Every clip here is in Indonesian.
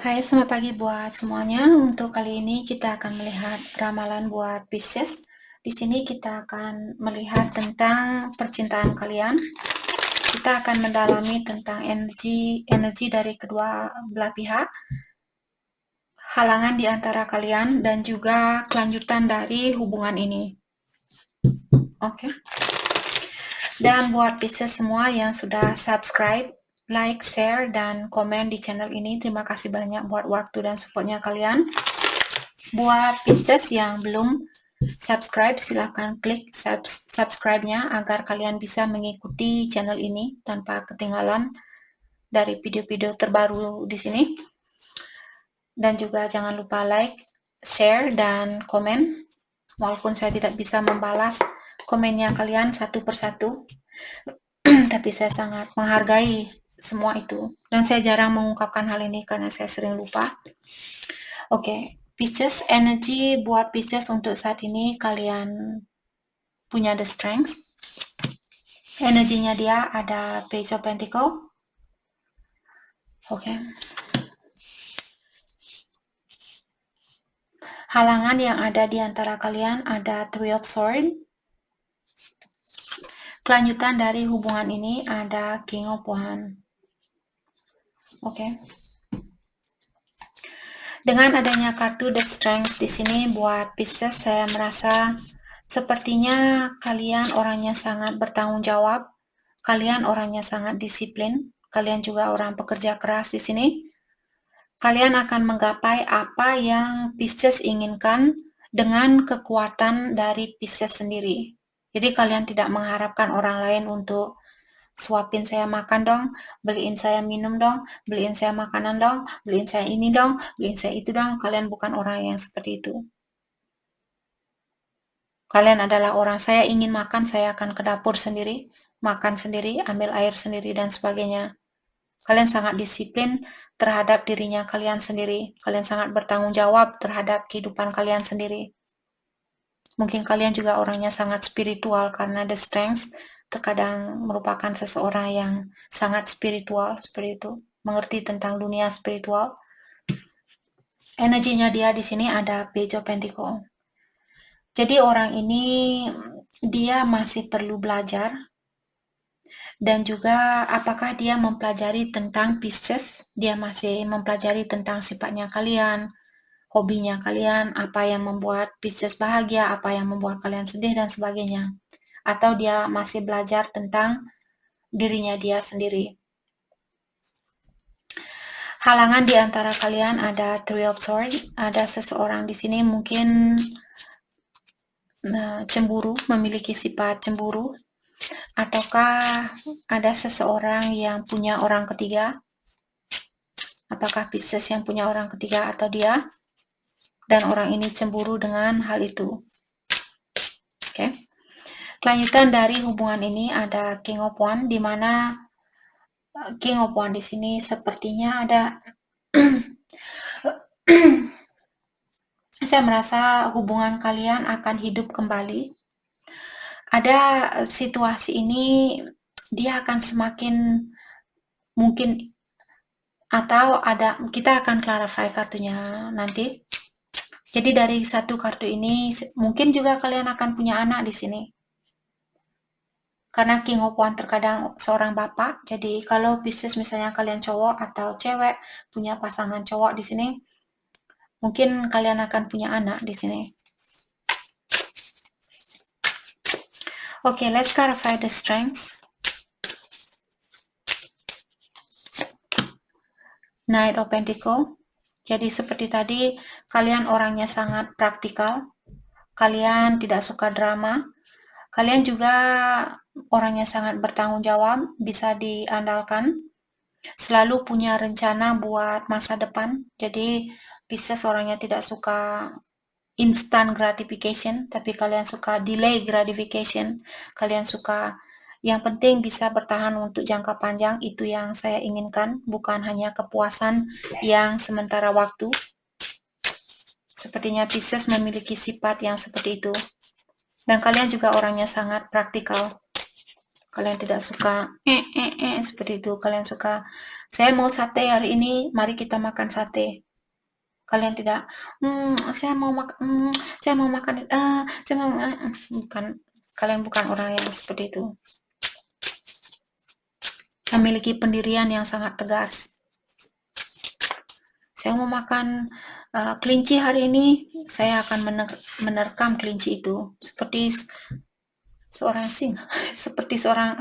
Hai, selamat pagi buat semuanya. Untuk kali ini kita akan melihat ramalan buat Pisces. Di sini kita akan melihat tentang percintaan kalian. Kita akan mendalami tentang energi dari kedua belah pihak, halangan di antara kalian, dan juga kelanjutan dari hubungan ini. Oke. Dan buat Pisces semua yang sudah subscribe, like, share, dan komen di channel ini, terima kasih banyak buat waktu dan supportnya kalian. Buat Pisces yang belum subscribe, silahkan klik subscribe-nya agar kalian bisa mengikuti channel ini tanpa ketinggalan dari video-video terbaru di sini. Dan juga jangan lupa like, share, dan komen. Walaupun saya tidak bisa membalas komennya kalian satu persatu, tapi saya sangat menghargai semua itu. Dan saya jarang mengungkapkan hal ini karena saya sering lupa. Oke, Pisces, energi buat Pisces untuk saat ini kalian punya the strength. Energinya dia ada Page of Pentacle. Oke. Halangan yang ada di antara kalian ada Three of Swords. Kelanjutan dari hubungan ini ada King of Wands. Oke. Dengan adanya kartu The Strength di sini buat Pisces, saya merasa sepertinya kalian orangnya sangat bertanggung jawab. Kalian orangnya sangat disiplin. Kalian juga orang pekerja keras di sini. Kalian akan menggapai apa yang Pisces inginkan dengan kekuatan dari Pisces sendiri. Jadi kalian tidak mengharapkan orang lain untuk suapin saya makan dong, beliin saya minum dong, beliin saya makanan dong, beliin saya ini dong, beliin saya itu dong. Kalian bukan orang yang seperti itu. Kalian adalah orang, saya ingin makan, saya akan ke dapur sendiri, makan sendiri, ambil air sendiri, dan sebagainya. Kalian sangat disiplin terhadap dirinya kalian sendiri. Kalian sangat bertanggung jawab terhadap kehidupan kalian sendiri. Mungkin kalian juga orangnya sangat spiritual karena the strength terkadang merupakan seseorang yang sangat spiritual seperti itu, mengerti tentang dunia spiritual. Energinya dia di sini ada Page of Pentacle. Jadi orang ini dia masih perlu belajar. Dan juga apakah dia mempelajari tentang Pisces, dia masih mempelajari tentang sifatnya kalian, hobinya kalian, apa yang membuat Pisces bahagia, apa yang membuat kalian sedih, dan sebagainya. Atau dia masih belajar tentang dirinya dia sendiri. Halangan di antara kalian ada Three of Swords, ada seseorang di sini mungkin cemburu, memiliki sifat cemburu, ataukah ada seseorang yang punya orang ketiga. Apakah Pisces yang punya orang ketiga atau dia? Dan orang ini cemburu dengan hal itu. Oke. Kelanjutan dari hubungan ini ada King of Wands, di mana King of Wands di sini sepertinya ada saya merasa hubungan kalian akan hidup kembali. Ada situasi ini dia akan semakin mungkin, atau ada, kita akan clarify kartunya nanti. Jadi dari satu kartu ini mungkin juga kalian akan punya anak di sini. Karena King of Wands terkadang seorang bapak. Jadi kalau Pisces misalnya kalian cowok atau cewek punya pasangan cowok di sini, mungkin kalian akan punya anak di sini. Oke, let's clarify the strengths. Knight of Pentacles. Jadi seperti tadi, kalian orangnya sangat praktikal. Kalian tidak suka drama. Kalian juga orangnya sangat bertanggung jawab, bisa diandalkan. Selalu punya rencana buat masa depan. Jadi Pisces orangnya tidak suka instant gratification, tapi kalian suka delay gratification. Kalian suka yang penting bisa bertahan untuk jangka panjang, itu yang saya inginkan, bukan hanya kepuasan yang sementara waktu. Sepertinya Pisces memiliki sifat yang seperti itu. Dan kalian juga orangnya sangat praktikal. Kalian tidak suka seperti itu. Kalian suka Saya mau sate hari ini, mari kita makan sate. Kalian tidak, saya mau makan, saya mau makan, saya mau, bukan, kalian bukan orang yang seperti itu. Memiliki pendirian yang sangat tegas. Saya mau makan kelinci hari ini, saya akan menerkam kelinci itu seperti seorang singa, seperti seorang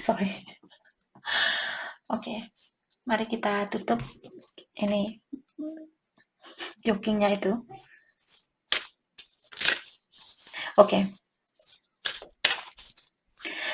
sorry. Oke, mari kita tutup ini jokingnya itu. Oke.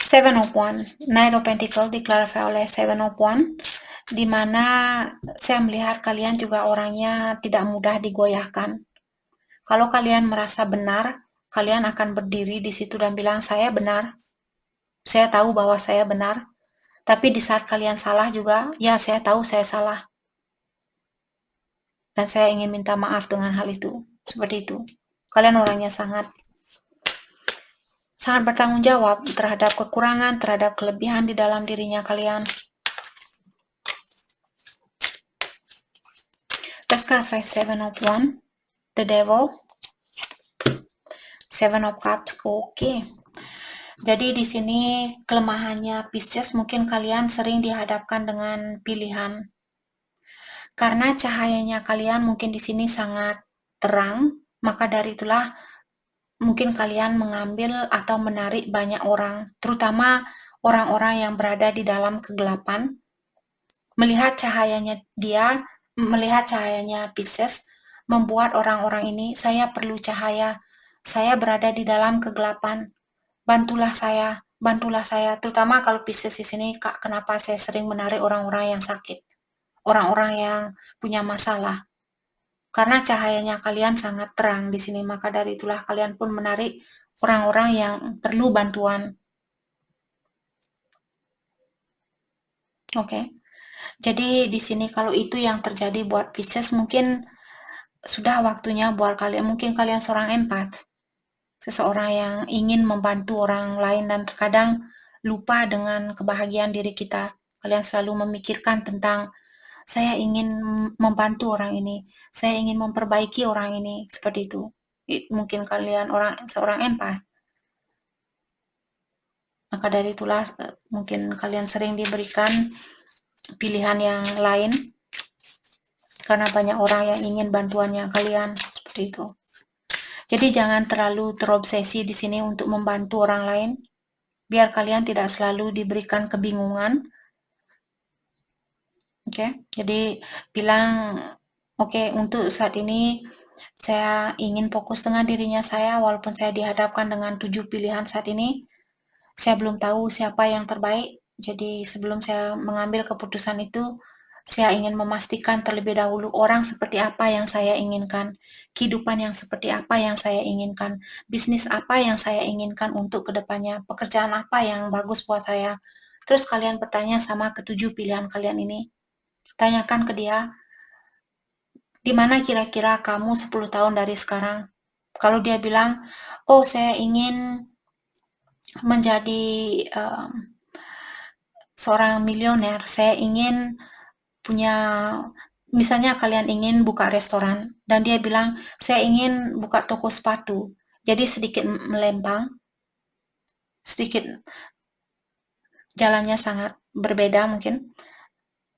Seven of One, Knight of Pentacle diklarifikasi oleh Seven of One, di mana saya melihat kalian juga orangnya tidak mudah digoyahkan. Kalau kalian merasa benar, kalian akan berdiri di situ dan bilang, saya benar. Saya tahu bahwa saya benar. Tapi di saat kalian salah juga, ya saya tahu saya salah. Dan saya ingin minta maaf dengan hal itu. Seperti itu. Kalian orangnya sangat bertanggung jawab terhadap kekurangan, terhadap kelebihan di dalam dirinya kalian. Let's clarify Seven of One, the Devil, Seven of Cups. Oke. Jadi di sini kelemahannya Pisces, mungkin kalian sering dihadapkan dengan pilihan. Karena cahayanya kalian mungkin di sini sangat terang, maka dari itulah mungkin kalian mengambil atau menarik banyak orang, terutama orang-orang yang berada di dalam kegelapan. Melihat cahayanya Pisces, membuat orang-orang ini, saya perlu cahaya, saya berada di dalam kegelapan, bantulah saya, terutama kalau Pisces di sini, Kak, kenapa saya sering menarik orang-orang yang sakit, orang-orang yang punya masalah. Karena cahayanya kalian sangat terang di sini, maka dari itulah kalian pun menarik orang-orang yang perlu bantuan. Oke. Jadi di sini kalau itu yang terjadi buat Pisces, mungkin sudah waktunya buat kalian, mungkin kalian seorang empat. Seseorang yang ingin membantu orang lain dan terkadang lupa dengan kebahagiaan diri kita. Kalian selalu memikirkan tentang saya ingin membantu orang ini, saya ingin memperbaiki orang ini, seperti itu. Mungkin kalian seorang empat. Maka dari itulah mungkin kalian sering diberikan pilihan yang lain karena banyak orang yang ingin bantuannya kalian, seperti itu. Jadi jangan terlalu terobsesi di sini untuk membantu orang lain, biar kalian tidak selalu diberikan kebingungan. Oke, jadi bilang, oke, untuk saat ini saya ingin fokus dengan dirinya saya, walaupun saya dihadapkan dengan 7 pilihan saat ini, saya belum tahu siapa yang terbaik. Jadi sebelum saya mengambil keputusan itu, saya ingin memastikan terlebih dahulu orang seperti apa yang saya inginkan, kehidupan yang seperti apa yang saya inginkan, bisnis apa yang saya inginkan untuk kedepannya, pekerjaan apa yang bagus buat saya. Terus kalian bertanya sama ketujuh pilihan kalian ini. Tanyakan ke dia, di mana kira-kira kamu 10 tahun dari sekarang? Kalau dia bilang, oh saya ingin menjadi seorang milioner, saya ingin punya, misalnya kalian ingin buka restoran, dan dia bilang, saya ingin buka toko sepatu. Jadi sedikit melempang, sedikit jalannya sangat berbeda mungkin.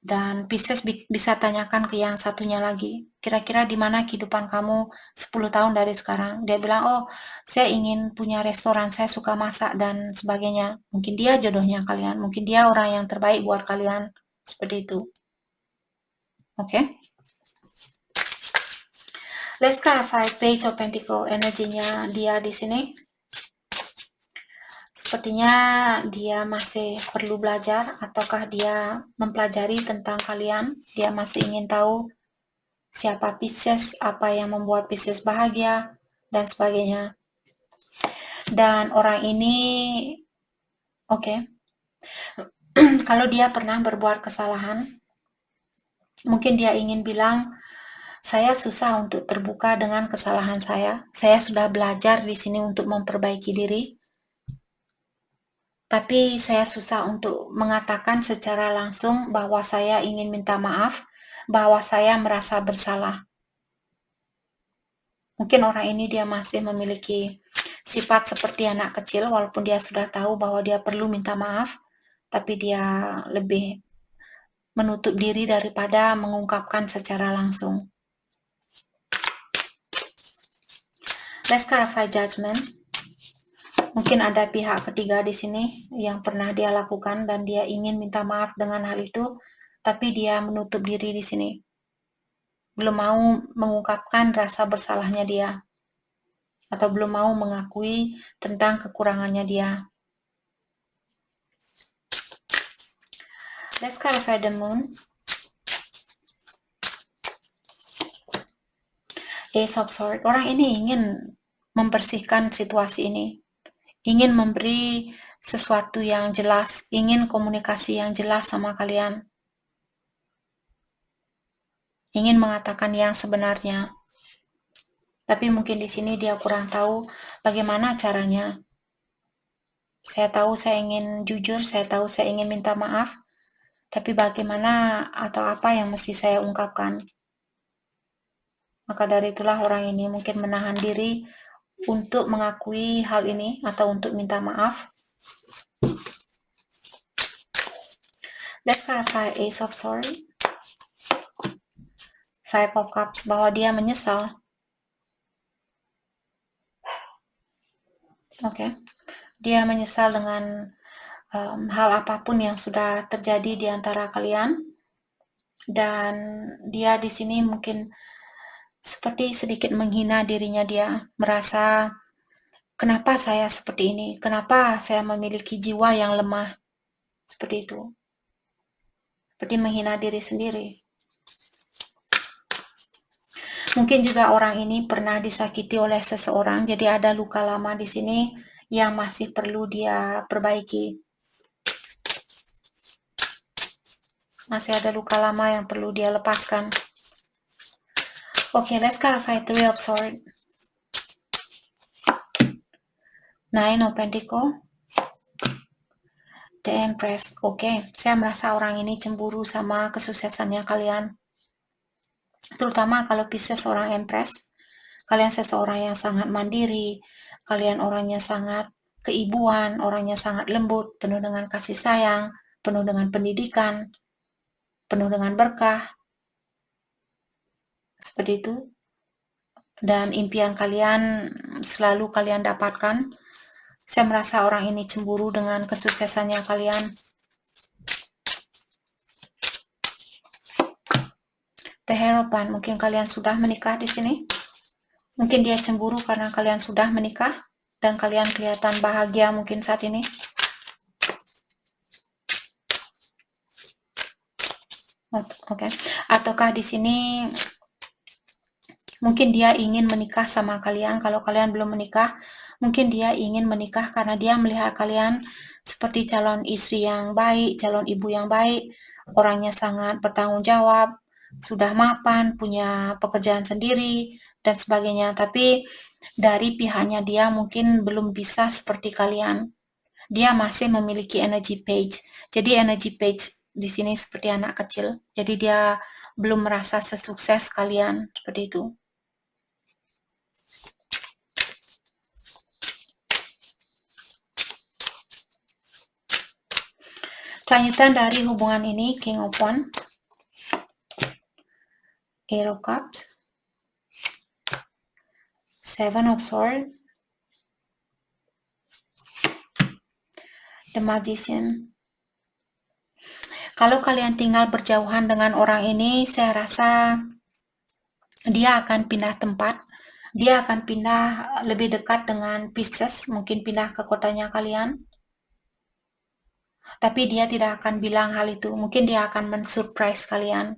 Dan Pisces bisa tanyakan ke yang satunya lagi, kira-kira di mana kehidupan kamu 10 tahun dari sekarang? Dia bilang, oh saya ingin punya restoran, saya suka masak dan sebagainya. Mungkin dia jodohnya kalian, mungkin dia orang yang terbaik buat kalian, seperti itu. Oke. Let's clarify Page of Pentacle, energinya dia di sini. Sepertinya dia masih perlu belajar, ataukah dia mempelajari tentang kalian. Dia masih ingin tahu siapa Pisces, apa yang membuat Pisces bahagia, dan sebagainya. Dan orang ini, oke, kalau dia pernah berbuat kesalahan, mungkin dia ingin bilang, saya susah untuk terbuka dengan kesalahan saya. Saya sudah belajar di sini untuk memperbaiki diri. Tapi saya susah untuk mengatakan secara langsung bahwa saya ingin minta maaf, bahwa saya merasa bersalah. Mungkin orang ini dia masih memiliki sifat seperti anak kecil, walaupun dia sudah tahu bahwa dia perlu minta maaf, tapi dia lebih menutup diri daripada mengungkapkan secara langsung. Let's clarify judgment. Mungkin ada pihak ketiga di sini yang pernah dia lakukan dan dia ingin minta maaf dengan hal itu, tapi dia menutup diri di sini. Belum mau mengungkapkan rasa bersalahnya dia, atau belum mau mengakui tentang kekurangannya dia. Let's clarify the moon. Ace of Swords. Orang ini ingin membersihkan situasi ini. Ingin memberi sesuatu yang jelas, ingin komunikasi yang jelas sama kalian. Ingin mengatakan yang sebenarnya. Tapi mungkin di sini dia kurang tahu bagaimana caranya. Saya tahu saya ingin jujur, saya tahu saya ingin minta maaf, tapi bagaimana atau apa yang mesti saya ungkapkan. Maka dari itulah orang ini mungkin menahan diri untuk mengakui hal ini atau untuk minta maaf. Let's clarify Ace of Swords. Five of Cups, bahwa dia menyesal. Oke. Dia menyesal dengan hal apapun yang sudah terjadi di antara kalian. Dan dia di sini mungkin seperti sedikit menghina dirinya dia, merasa kenapa saya seperti ini, kenapa saya memiliki jiwa yang lemah, seperti itu. Seperti menghina diri sendiri. Mungkin juga orang ini pernah disakiti oleh seseorang, jadi ada luka lama di sini yang masih perlu dia perbaiki. Masih ada luka lama yang perlu dia lepaskan. Okay, let's clarify Three of Swords. Nine of Pentacles. The Empress. Oke, saya merasa orang ini cemburu sama kesuksesannya kalian. Terutama kalau Pisces orang Empress. Kalian seseorang yang sangat mandiri. Kalian orangnya sangat keibuan, orangnya sangat lembut, penuh dengan kasih sayang, penuh dengan pendidikan, penuh dengan berkah. Seperti itu. Dan impian kalian selalu kalian dapatkan. Saya merasa orang ini cemburu dengan kesuksesannya kalian. The Hierophant, mungkin kalian sudah menikah di sini. Mungkin dia cemburu karena kalian sudah menikah dan kalian kelihatan bahagia mungkin saat ini. Oke. Ataukah di sini mungkin dia ingin menikah sama kalian. Kalau kalian belum menikah, mungkin dia ingin menikah karena dia melihat kalian seperti calon istri yang baik, calon ibu yang baik, orangnya sangat bertanggung jawab, sudah mapan, punya pekerjaan sendiri, dan sebagainya. Tapi dari pihaknya dia mungkin belum bisa seperti kalian. Dia masih memiliki energy page. Jadi energy page di sini seperti anak kecil. Jadi dia belum merasa sesukses kalian, seperti itu. Kelanjutan dari hubungan ini, King of Wands, Eight of Cups, Seven of Swords, The Magician. Kalau kalian tinggal berjauhan dengan orang ini, saya rasa dia akan pindah tempat. Dia akan pindah lebih dekat dengan Pisces, mungkin pindah ke kotanya kalian. Tapi dia tidak akan bilang hal itu. Mungkin dia akan men-surprise kalian.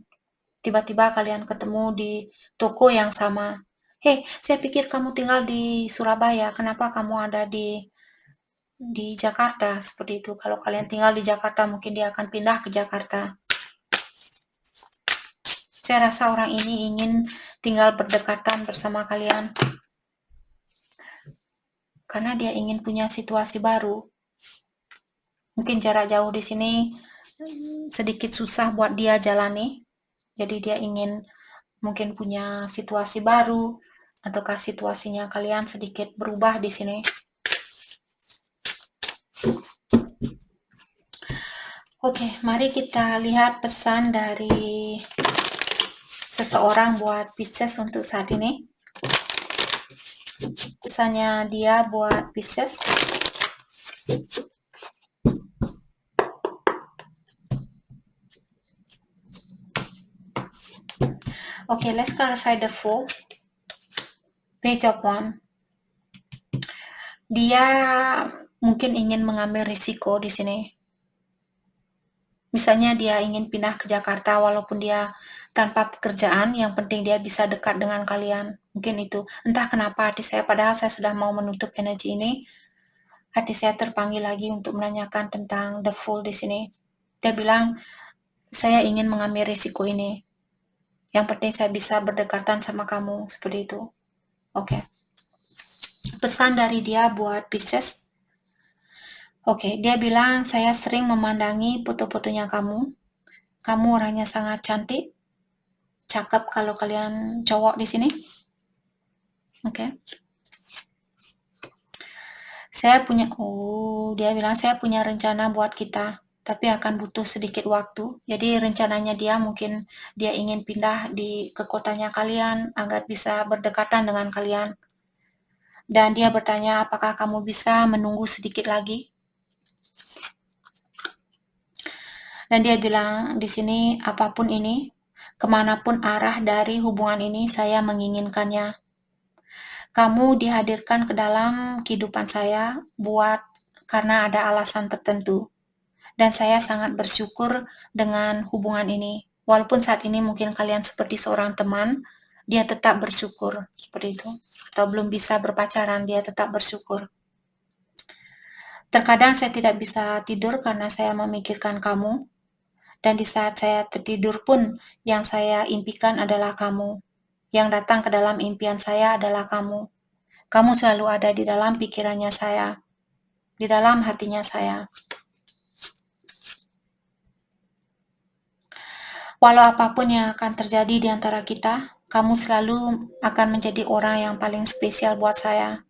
Tiba-tiba kalian ketemu di toko yang sama. Hei, saya pikir kamu tinggal di Surabaya. Kenapa kamu ada di Jakarta? Seperti itu. Kalau kalian tinggal di Jakarta, mungkin dia akan pindah ke Jakarta. Saya rasa orang ini ingin tinggal berdekatan bersama kalian. Karena dia ingin punya situasi baru. Mungkin jarak jauh di sini sedikit susah buat dia jalani. Jadi dia ingin mungkin punya situasi baru, ataukah situasinya kalian sedikit berubah di sini. Oke, mari kita lihat pesan dari seseorang buat Pisces untuk saat ini. Pesannya dia buat Pisces. Okay, let's clarify the Fool. Page of One. Dia mungkin ingin mengambil risiko di sini. Misalnya dia ingin pindah ke Jakarta walaupun dia tanpa pekerjaan, yang penting dia bisa dekat dengan kalian. Mungkin itu. Entah kenapa hati saya, padahal saya sudah mau menutup energi ini, hati saya terpanggil lagi untuk menanyakan tentang the Fool di sini. Dia bilang, saya ingin mengambil risiko ini. Yang penting saya bisa berdekatan sama kamu, seperti itu. Oke. Pesan dari dia buat Pisces. Oke, dia bilang, saya sering memandangi foto-fotonya kamu. Kamu orangnya sangat cantik. Cakep kalau kalian cowok di sini. Oke. Dia bilang saya punya rencana buat kita, tapi akan butuh sedikit waktu. Jadi rencananya dia mungkin dia ingin pindah ke kotanya kalian agar bisa berdekatan dengan kalian. Dan dia bertanya, apakah kamu bisa menunggu sedikit lagi? Dan dia bilang di sini, apapun ini, kemanapun arah dari hubungan ini, saya menginginkannya. Kamu dihadirkan ke dalam kehidupan saya karena ada alasan tertentu. Dan saya sangat bersyukur dengan hubungan ini. Walaupun saat ini mungkin kalian seperti seorang teman, dia tetap bersyukur seperti itu. Atau belum bisa berpacaran, dia tetap bersyukur. Terkadang saya tidak bisa tidur karena saya memikirkan kamu. Dan di saat saya tertidur pun, yang saya impikan adalah kamu. Yang datang ke dalam impian saya adalah kamu. Kamu selalu ada di dalam pikirannya saya, di dalam hatinya saya. Walau apapun yang akan terjadi di antara kita, kamu selalu akan menjadi orang yang paling spesial buat saya.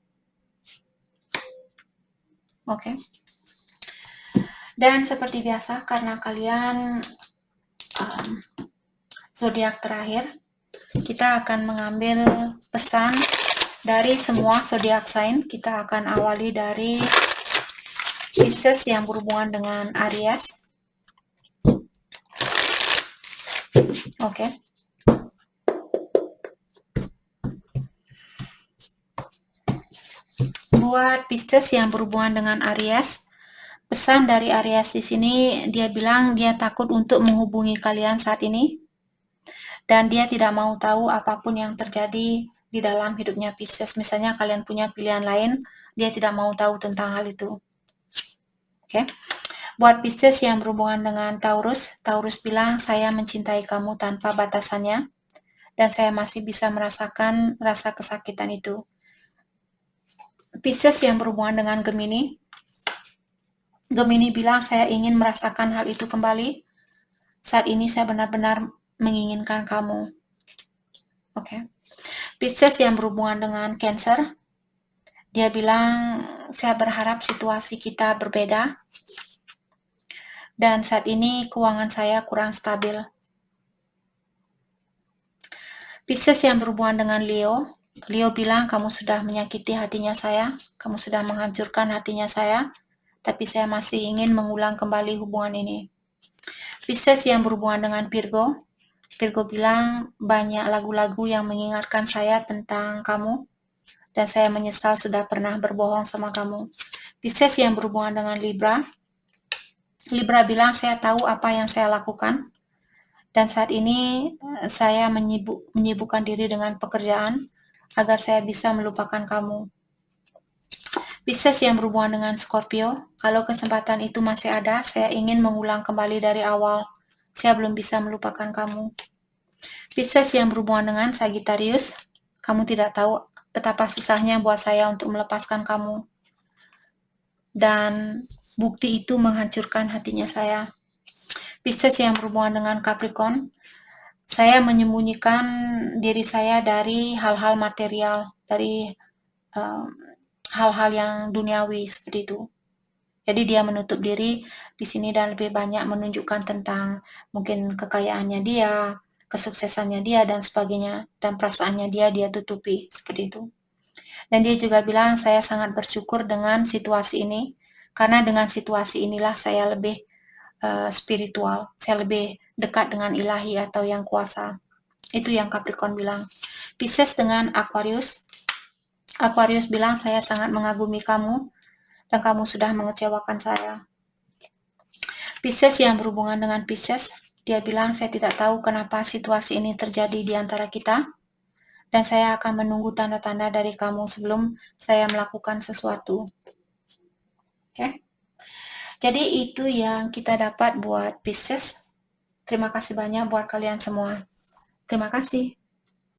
Oke. Dan seperti biasa, karena kalian zodiak terakhir, kita akan mengambil pesan dari semua zodiak sign. Kita akan awali dari Pisces yang berhubungan dengan Aries. Oke. Buat Pisces yang berhubungan dengan Aries, pesan dari Aries di sini, dia bilang dia takut untuk menghubungi kalian saat ini. Dan dia tidak mau tahu apapun yang terjadi di dalam hidupnya Pisces. Misalnya kalian punya pilihan lain, dia tidak mau tahu tentang hal itu. Oke. Buat Pisces yang berhubungan dengan Taurus, Taurus bilang, saya mencintai kamu tanpa batasannya, dan saya masih bisa merasakan rasa kesakitan itu. Pisces yang berhubungan dengan Gemini, Gemini bilang, saya ingin merasakan hal itu kembali. Saat ini saya benar-benar menginginkan kamu. Oke. Pisces yang berhubungan dengan Cancer, dia bilang, saya berharap situasi kita berbeda. Dan saat ini keuangan saya kurang stabil. Pisces yang berhubungan dengan Leo, Leo bilang, kamu sudah menyakiti hatinya saya, kamu sudah menghancurkan hatinya saya, tapi saya masih ingin mengulang kembali hubungan ini. Pisces yang berhubungan dengan Virgo, Virgo bilang, banyak lagu-lagu yang mengingatkan saya tentang kamu, dan saya menyesal sudah pernah berbohong sama kamu. Pisces yang berhubungan dengan Libra, Libra bilang, saya tahu apa yang saya lakukan, dan saat ini saya menyibukkan diri dengan pekerjaan agar saya bisa melupakan kamu. Pisces yang berhubungan dengan Scorpio, kalau kesempatan itu masih ada, saya ingin mengulang kembali dari awal. Saya belum bisa melupakan kamu. Pisces yang berhubungan dengan Sagittarius, kamu tidak tahu betapa susahnya buat saya untuk melepaskan kamu. Dan bukti itu menghancurkan hatinya saya. Pisces yang berhubungan dengan Capricorn, saya menyembunyikan diri saya dari hal-hal material, dari hal-hal yang duniawi seperti itu. Jadi dia menutup diri di sini dan lebih banyak menunjukkan tentang mungkin kekayaannya dia, kesuksesannya dia dan sebagainya, dan perasaannya dia tutupi seperti itu. Dan dia juga bilang, saya sangat bersyukur dengan situasi ini, karena dengan situasi inilah saya lebih spiritual, saya lebih dekat dengan ilahi atau yang kuasa. Itu yang Capricorn bilang. Pisces dengan Aquarius, Aquarius bilang, saya sangat mengagumi kamu, dan kamu sudah mengecewakan saya. Pisces yang berhubungan dengan Pisces, dia bilang, saya tidak tahu kenapa situasi ini terjadi di antara kita, dan saya akan menunggu tanda-tanda dari kamu sebelum saya melakukan sesuatu. Oke? Jadi itu yang kita dapat buat Pisces. Terima kasih banyak buat kalian semua. Terima kasih.